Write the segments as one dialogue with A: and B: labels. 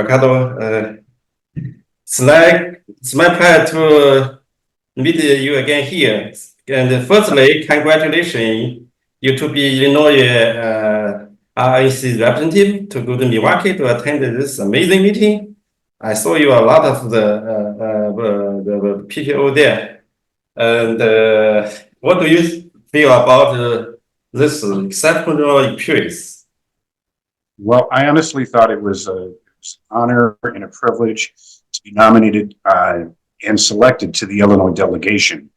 A: Mercado. It's my pleasure to meet you again here. And firstly, congratulations you to be Illinois RNC representative to go to Milwaukee to attend this amazing meeting. I saw you a lot of the PPO there. And what do you feel about this exceptional experience?
B: Well, I honestly thought it was an honor and a privilege to be nominated and selected to the Illinois delegation.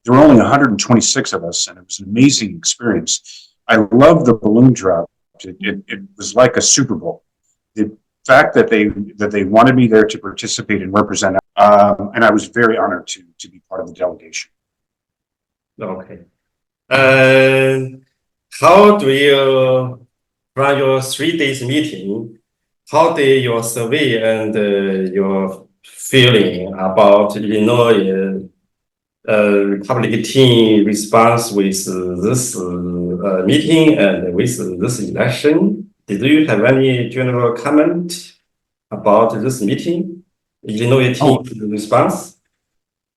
B: There were only 126 of us, and it was an amazing experience. I loved the balloon drop. It was like a Super Bowl. The fact that they wanted me there to participate and represent, and I was very honored to be part of the delegation.
A: Okay. How do you, from your 3 days meeting, how did your survey and your feeling about Illinois Republican team response with this meeting and with this election? Did you have any general comment about this meeting, Illinois team response?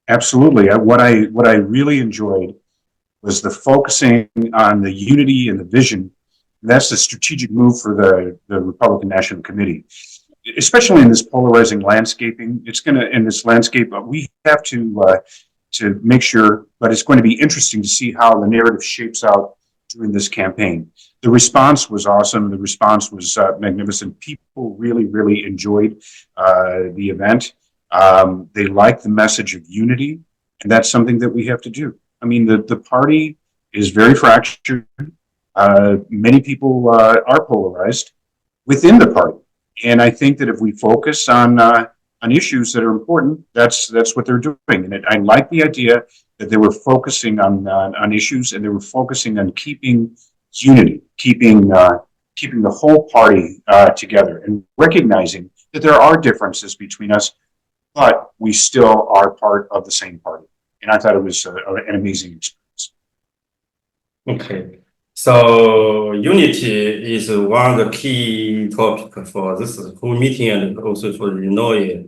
B: Absolutely. What I really enjoyed was the focusing on the unity and the vision. That's the strategic move for the Republican National Committee, especially in this polarizing landscaping. It's going to, in this landscape, we have to make sure, but it's going to be interesting to see how the narrative shapes out during this campaign. The response was awesome. The response was magnificent. People really, really enjoyed the event. They liked the message of unity, and that's something that we have to do. I mean, the party is very fractured. Many people are polarized within the party, and I think that if we focus on issues that are important, that's what they're doing. And I like the idea that they were focusing on issues, and they were focusing on keeping unity, keeping the whole party together, and recognizing that there are differences between us, but we still are part of the same party. And I thought it was an amazing experience.
A: Okay. So unity is one of the key topics for this whole meeting and also for Illinois.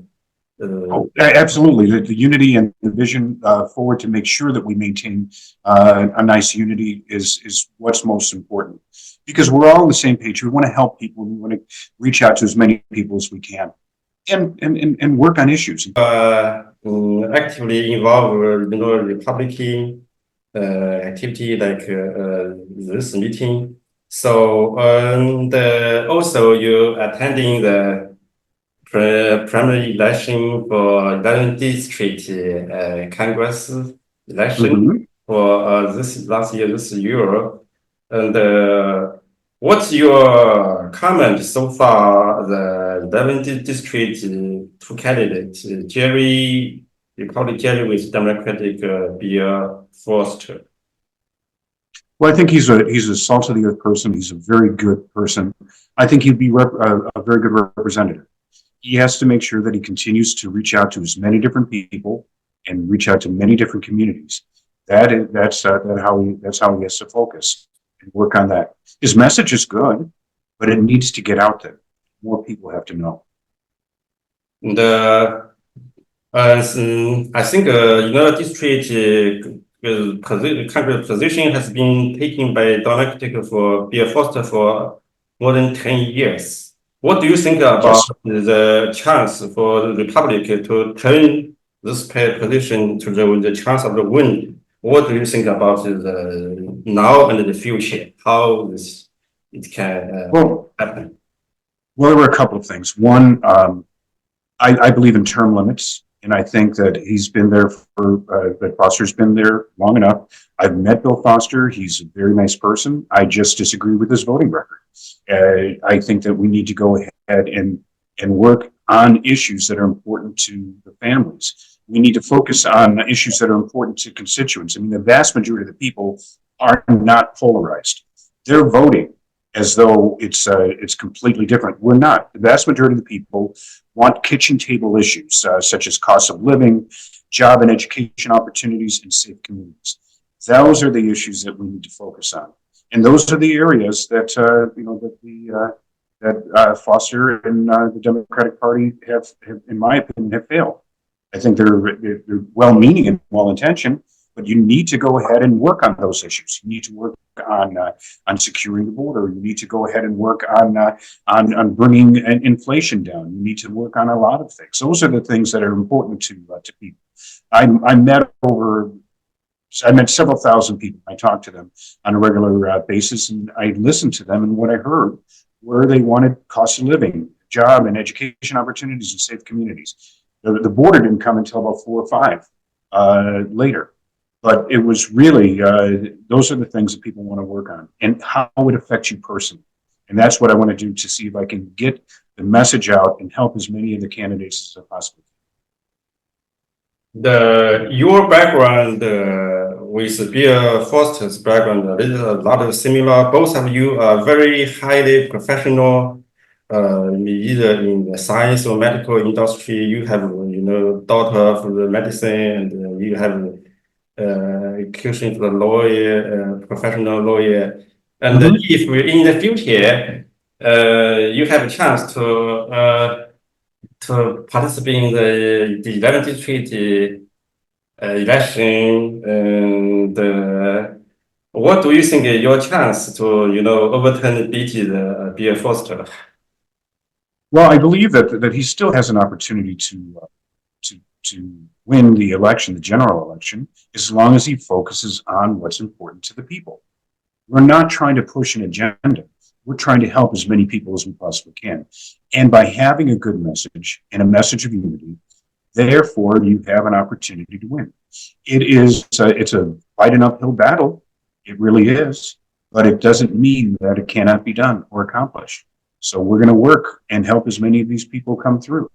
B: Absolutely. The unity and the vision forward to make sure that we maintain a nice unity is what's most important. Because we're all on the same page. We want to help people. We want to reach out to as many people as we can and work on issues.
A: Actively involved Republican activity like this meeting. So also you attending the primary election for 11th District Congress election for this last year, this year. And what's your comment so far? The 11th District two candidates, Republican Jerry with Democratic Bill Foster.
B: Well, I think he's a salt of the earth person. He's a very good person. I think he'd be a very good representative. He has to make sure that he continues to reach out to as many different people and reach out to many different communities. That's how he has to focus and work on that. His message is good, but it needs to get out there. More people have to know.
A: And I think district Congress position has been taken by Democratic for Bill Foster for more than 10 years. What do you think about the chance for the Republic to turn this position to the chance of the win? What do you think about the now and the future? How it can happen?
B: Well, there were a couple of things. One, I believe in term limits, and I think that he's been there that Foster's been there long enough. I've met Bill Foster. He's a very nice person. I just disagree with his voting record. I think that we need to go ahead and work on issues that are important to the families. We need to focus on issues that are important to constituents. I mean, the vast majority of the people are not polarized. They're voting as though it's completely different. We're not. The vast majority of the people want kitchen table issues such as cost of living, job and education opportunities, and safe communities. Those are the issues that we need to focus on, and those are the areas that Foster and the Democratic Party have, in my opinion, have failed. I think they're well-meaning and well-intentioned, but you need to go ahead and work on those issues. You need to work on securing the border. You need to go ahead and work on bringing inflation down. You need to work on a lot of things. Those are the things that are important to people. I met several thousand people. I talked to them on a regular basis, and I listened to them. And what I heard were they wanted cost of living, job and education opportunities, and safe communities. The border didn't come until about 4 or 5 later. But it was really, those are the things that people want to work on and how it affects you personally. And that's what I want to do to see if I can get the message out and help as many of the candidates as I possibly
A: can. Your background with Bill Foster's background, there's a lot of similar. Both of you are very highly professional, either in the science or medical industry. You have, doctor of the medicine, and you have execution for the lawyer, professional lawyer. And if in the future, you have a chance to participate in the 11th district election, and what do you think is your chance to, overturn beat the Bill Foster?
B: Well, I believe that he still has an opportunity to win the election, the general election, as long as he focuses on what's important to the people. We're not trying to push an agenda. We're trying to help as many people as we possibly can. And by having a good message and a message of unity, therefore, you have an opportunity to win. It's a fight an uphill battle. It really is. But it doesn't mean that it cannot be done or accomplished. So we're going to work and help as many of these people come through.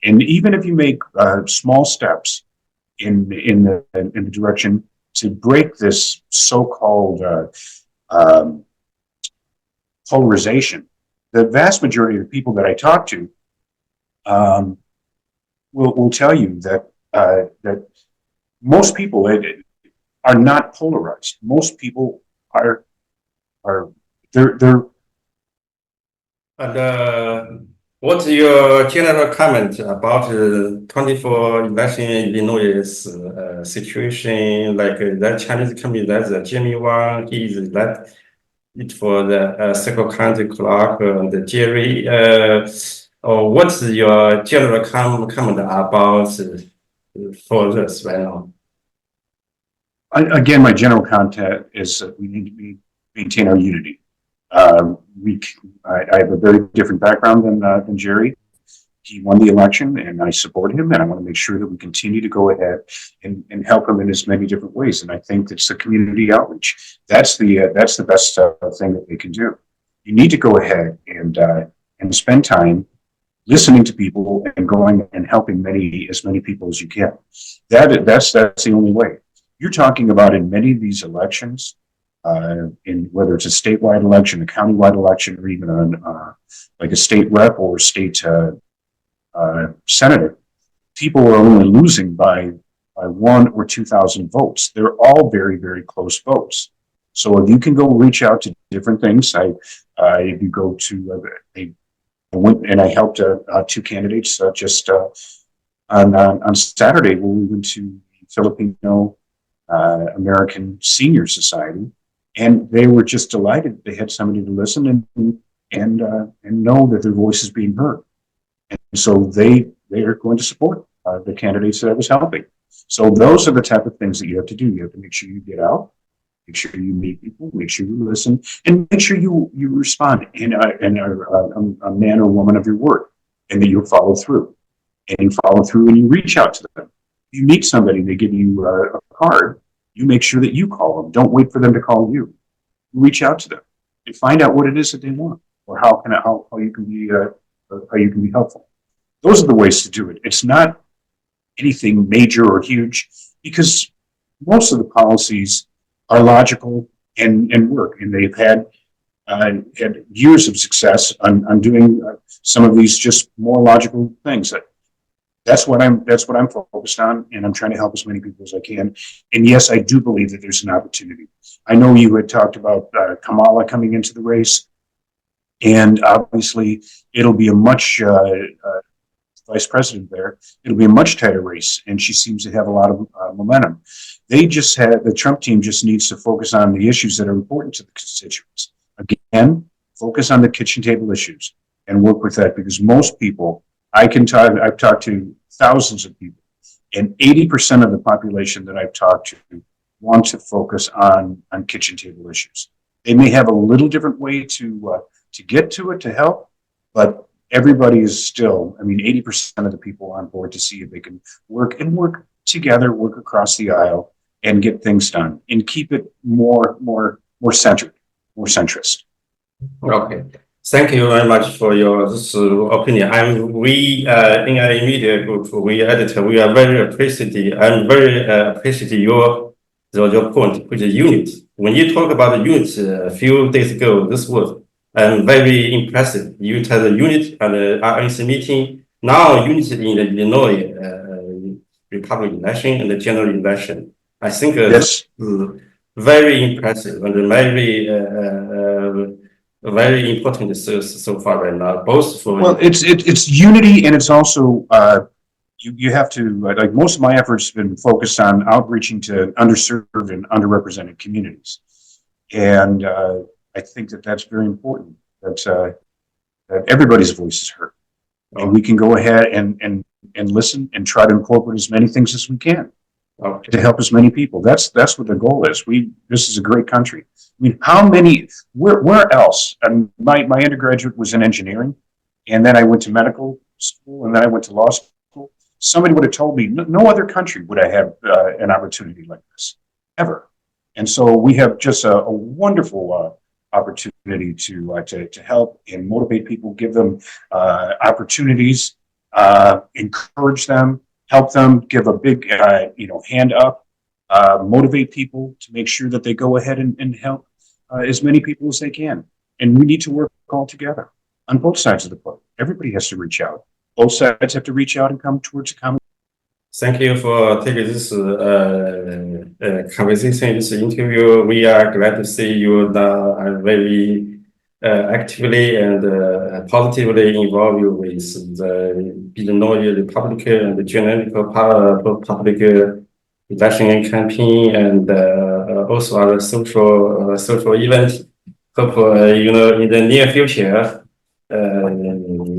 B: And even if you make small steps in the direction to break this so-called polarization, the vast majority of the people that I talk to will tell you that that most people are not polarized. Most people are they're.
A: And what's your general comment about the 24 election in Illinois situation? Like that Chinese company, that's Jimmy Wang, he is elected for the second county clerk, and Jerry. What's your general comment about for this right now?
B: Again, my general content is that we need to maintain our unity. I have a very different background than Jerry. He won the election, and I support him, and I want to make sure that we continue to go ahead and help him in as many different ways. And I think that's the community outreach. That's the best thing that they can do. You need to go ahead and spend time listening to people and going and helping as many people as you can. That's the only way. You're talking about in many of these elections, in whether it's a statewide election, a countywide election, or even like a state rep or state senator, people are only losing by 1,000 or 2,000 votes. They're all very, very close votes. So if you can go reach out to different things, if you go to I went and I helped 2 candidates just on Saturday when we went to the Filipino American Senior Society, and they were just delighted they had somebody to listen and know that their voice is being heard. And so they are going to support the candidates that I was helping. So those are the type of things that you have to do. You have to make sure you get out, make sure you meet people, make sure you listen, and make sure you respond and are a man or woman of your word, and that you follow through. And you follow through and you reach out to them. You meet somebody, they give you a card, you make sure that you call them. Don't wait for them to call you. Reach out to them and find out what it is that they want, or how you can be helpful. Those are the ways to do it. It's not anything major or huge, because most of the policies are logical and work, and they've had years of success on doing some of these just more logical things. That's what I'm focused on, and I'm trying to help as many people as I can. And yes, I do believe that there's an opportunity. I know you had talked about Kamala coming into the race, And obviously, it'll be a much, vice president there, it'll be a much tighter race, and she seems to have a lot of momentum. The Trump team just needs to focus on the issues that are important to the constituents. Again, focus on the kitchen table issues and work with that, because most people, I've talked to thousands of people, and 80% of the population that I've talked to want to focus on kitchen table issues. They may have a little different way to get to it to help, but everybody is still, 80% of the people on board to see if they can work together, work across the aisle, and get things done, and keep it more centered, more centrist.
A: Okay. Thank you very much for your opinion. We in our media group, we are very appreciative. I'm very appreciative your point, which is unity. When you talk about unity a few days ago, this was very impressive. You had the unity at the RNC meeting. Now unity in the Illinois Republican election and the general election. I think
B: Yes.
A: this is very impressive and very important so far right now, both for.
B: Well, it's unity, and it's also you have to, like, most of my efforts have been focused on outreaching to underserved and underrepresented communities, and I think that's very important. That everybody's voice is heard, and we can go ahead and listen and try to incorporate as many things as we can.
A: Okay.
B: To help as many people. That's what the goal is. This is a great country. Where else? And my undergraduate was in engineering, and then I went to medical school, and then I went to law school. Somebody would have told me no other country would I have an opportunity like this ever. And so we have just a wonderful opportunity to help and motivate people, give them opportunities, encourage them, help them, give a big hand up, motivate people to make sure that they go ahead and help as many people as they can. And we need to work all together on both sides of the boat. Everybody has to reach out. Both sides have to reach out and come towards a common.
A: Thank you for taking this conversation, this interview. We are glad to see you now very actively and positively involved with the Illinois Republican and the general public election campaign, and also other social events. Hope in the near future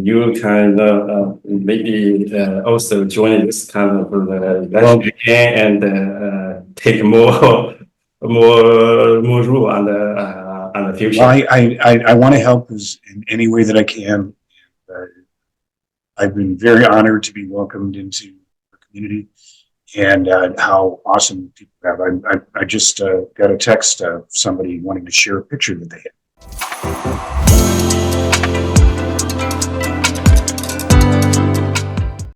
A: you can maybe also join this kind of election again and take more rule on the future.
B: Well, I want to help in any way that I can. I've been very honored to be welcomed into the community, and how awesome people have. I just got a text of somebody wanting to share a picture that they had.